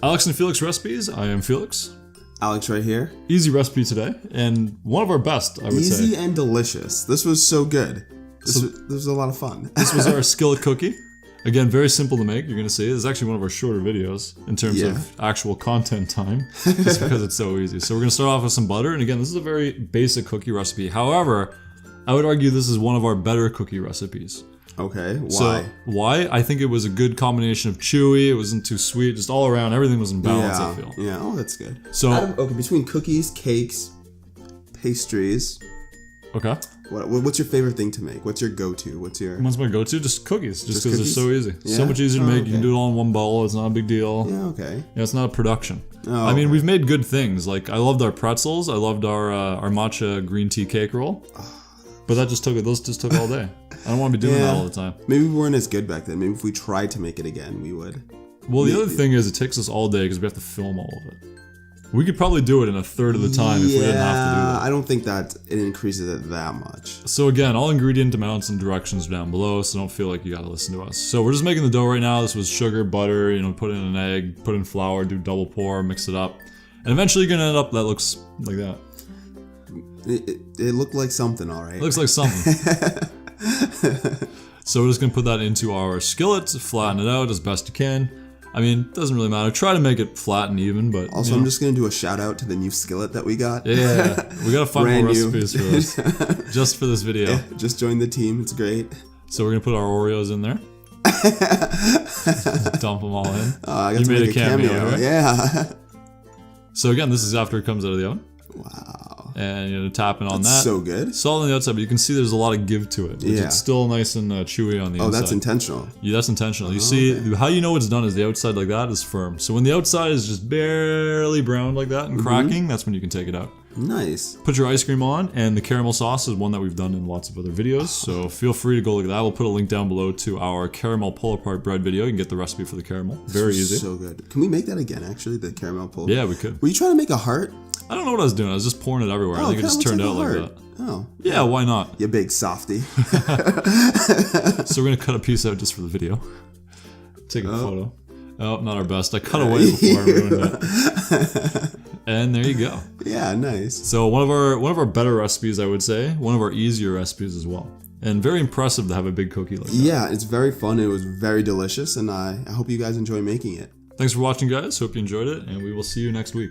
Alex and Felix recipes. I am Felix. Alex right here. Easy recipe today, and one of our best, I would say. Easy and delicious. This was so good. This was a lot of fun. This was our skillet cookie. Again, very simple to make. You're going to see. This is actually one of our shorter videos in terms of actual content time, just because it's so easy. So we're going to start off with some butter, and again, this is a very basic cookie recipe. However, I would argue this is one of our better cookie recipes. Okay, why? So, why? I think it was a good combination of chewy, it wasn't too sweet, just all around, everything was in balance, I feel. Yeah, oh, that's good. So, okay, between cookies, cakes, pastries. Okay. What's your favorite thing to make? What's your go-to? What's my go-to? Just cookies, just because they're so easy. Yeah? So much easier to make, okay. you can do it all in one bowl, it's not a big deal. Yeah, okay. Yeah, it's not a production. Oh, I mean, okay. we've made good things, like I loved our pretzels, I loved our matcha green tea cake roll. But those just took all day. I don't want to be doing that all the time. Maybe we weren't as good back then. Maybe if we tried to make it again, we would. Well, the other thing is it takes us all day because we have to film all of it. We could probably do it in a third of the time if we didn't have to do that. I don't think that it increases it that much. So again, all ingredient amounts and directions are down below, so don't feel like you gotta listen to us. So we're just making the dough right now. This was sugar, butter, put in an egg, put in flour, do double pour, mix it up. And eventually you're gonna end up that looks like that. It looked like something, all right. It looks like something. So we're just gonna put that into our skillet, flatten it out as best you can. I mean, it doesn't really matter. Try to make it flat and even, but also I'm just gonna do a shout out to the new skillet that we got. Yeah, we gotta find more recipes for this, just for this video. Yeah, just join the team. It's great. So we're gonna put our Oreos in there. Dump them all in. I got to make a cameo, right? Yeah. So again, this is after it comes out of the oven. Wow. And you're tapping on that. So good. Salt on the outside, but you can see there's a lot of give to it. It's still nice and chewy on the inside. Oh, that's intentional. Yeah, that's intentional. You see, how you know it's done is the outside like that is firm. So when the outside is just barely browned like that and cracking, that's when you can take it out. Nice. Put your ice cream on, and the caramel sauce is one that we've done in lots of other videos. So feel free to go look at that. We'll put a link down below to our caramel pull-apart bread video. You can get the recipe for the caramel. Very easy. So good. Can we make that again, actually, the caramel pull? Yeah, we could. Were you trying to make a heart? I don't know what I was doing. I was just pouring it everywhere. I think it just turned out like that. Oh. Yeah, why not? You big softy. So we're going to cut a piece out just for the video. Take a photo. Oh, not our best. I cut away before I ruined it. And there you go. Yeah, nice. So one of our better recipes, I would say. One of our easier recipes as well. And very impressive to have a big cookie like that. Yeah, it's very fun. It was very delicious, and I hope you guys enjoy making it. Thanks for watching, guys. Hope you enjoyed it, and we will see you next week.